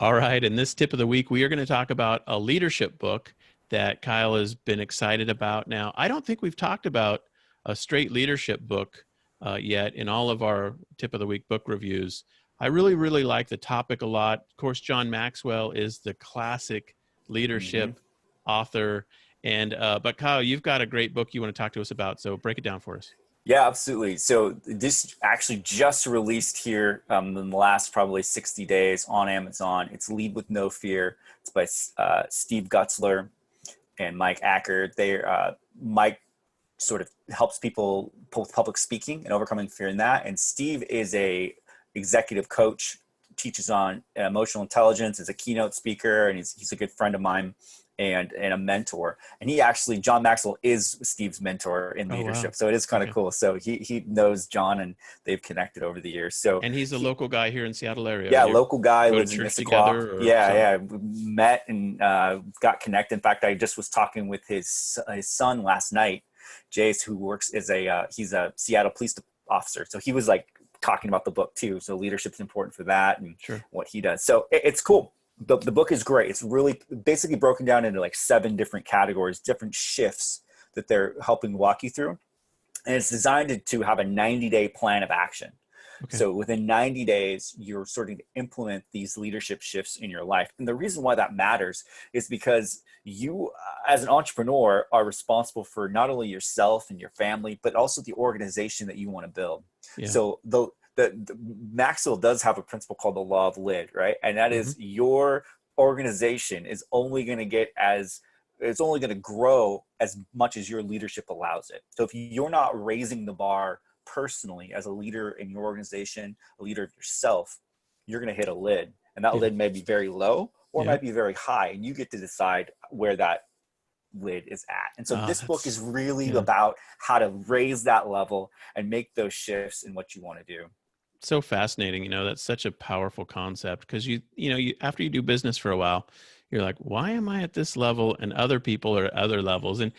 All right. In this tip of the week, we are going to talk about a leadership book that Kyle has been excited about. Now, I don't think we've talked about a straight leadership book yet in all of our tip of the week book reviews. I really, really like the topic a lot. Of course, John Maxwell is the classic hmm leadership author. And but Kyle, you've got a great book you want to talk to us about. So break it down for us. Yeah, absolutely. So this actually just released here in the last probably 60 days on Amazon. It's Lead with No Fear. It's by Steve Gutzler and Mike Acker. Mike sort of helps people with public speaking and overcoming fear in that. And Steve is a executive coach, teaches on emotional intelligence, is a keynote speaker, and he's a good friend of mine and a mentor. And he actually, John Maxwell is Steve's mentor in Oh, wow. leadership. So it is kind of Okay. cool. So he knows John and they've connected over the years. So And he's a local guy here in Seattle area. yeah, You local guy go to lives in church Issaquah. together or Yeah, something? yeah, we met and got connected. In fact, I just was talking with his son last night, Jace, who works as he's a Seattle police officer. So he was like talking about the book too. So leadership's important for that and Sure. what he does. So it's cool. The book is great. It's really basically broken down into like 7 different categories, different shifts that they're helping walk you through. And it's designed to have a 90-day plan of action. Okay. So within 90 days, you're starting to implement these leadership shifts in your life. And the reason why that matters is because you, as an entrepreneur, are responsible for not only yourself and your family, but also the organization that you want to build. Yeah. So the Maxwell does have a principle called the law of lid, right? And that Hmm. is your organization is only going to get as it's only going to grow as much as your leadership allows it. So if you're not raising the bar personally as a leader in your organization, a leader of yourself, you're going to hit a lid. And that Yeah. lid may be very low or Yeah. might be very high. And you get to decide where that lid is at. And so this book is That's, really yeah, about how to raise that level and make those shifts in what you want to do. so fascinating. That's such a powerful concept because you after you do business for a while, you're like, why am I at this level and other people are at other levels? And,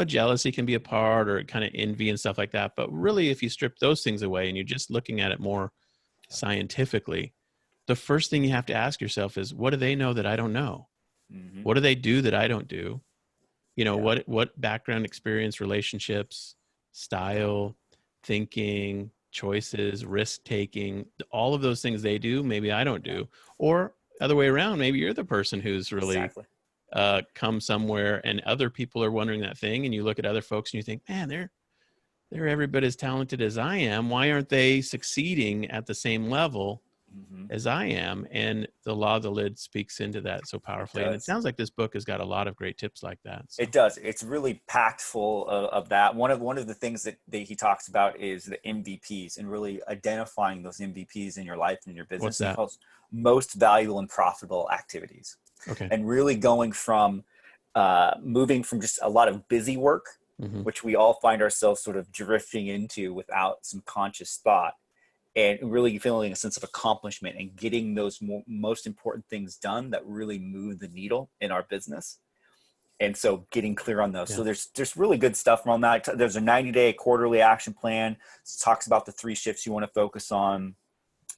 jealousy can be a part or kind of envy and stuff like that. But really, if you strip those things away and you're just looking at it more scientifically, the first thing you have to ask yourself is, what do they know that I don't know? Mm-hmm. What do they do that I don't do? Yeah. What background, experience, relationships, style, thinking, choices, risk taking, all of those things they do, maybe I don't do. Or other way around, maybe you're the person who's really Exactly. come somewhere and other people are wondering that thing, and you look at other folks and you think, man, they're every bit as talented as I am. Why aren't they succeeding at the same level Mm-hmm. as I am? And the law of the lid speaks into that so It powerfully. And it does. sounds like this book has got a lot of great tips like that. It So does. It's really packed full of that. One of the things that he talks about is the MVPs and really identifying those MVPs in your life and in your what's business. And he that? calls most valuable and profitable activities, Okay. and really going from moving from just a lot of busy work, Hmm. which we all find ourselves sort of drifting into without some conscious thought, and really feeling a sense of accomplishment and getting those most important things done that really move the needle in our business. And so getting clear on those. Yeah. So there's really good stuff on that. There's a 90-day quarterly action plan. It talks about the 3 shifts you want to focus on,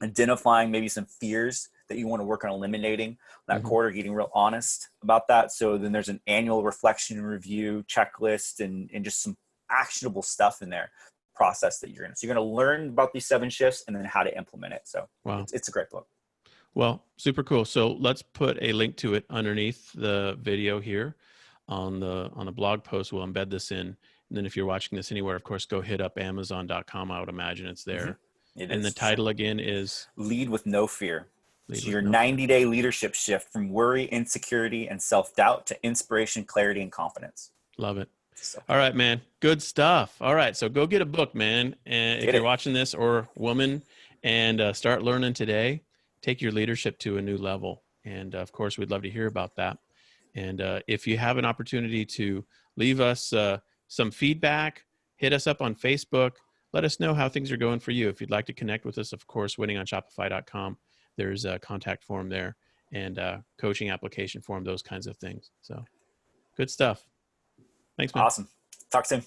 identifying maybe some fears that you want to work on eliminating that Hmm. quarter, getting real honest about that. So then there's an annual reflection and review checklist and just some actionable stuff in there process that you're going to learn about these 7 shifts and then how to implement it. So Wow. it's a great book. Well, super cool. So let's put a link to it underneath the video here on the blog post. We'll embed this in. And then if you're watching this anywhere, of course, go hit up Amazon.com. I would imagine it's Mm-hmm. there. It And the is for sure. title again is Lead with no fear. Lead So with your No Fear. 90-day leadership shift from worry, insecurity, and self-doubt to inspiration, clarity, and confidence. Love it. So All right, man. Good stuff. All right. So go get a book, man. And if get you're it. watching this or woman, and start learning today, take your leadership to a new level. And of course, we'd love to hear about that. And if you have an opportunity to leave us some feedback, hit us up on Facebook. Let us know how things are going for you. If you'd like to connect with us, of course, winningonshopify.com. There's a contact form there and coaching application form, those kinds of things. So good stuff. Thanks, man. Awesome. Talk soon.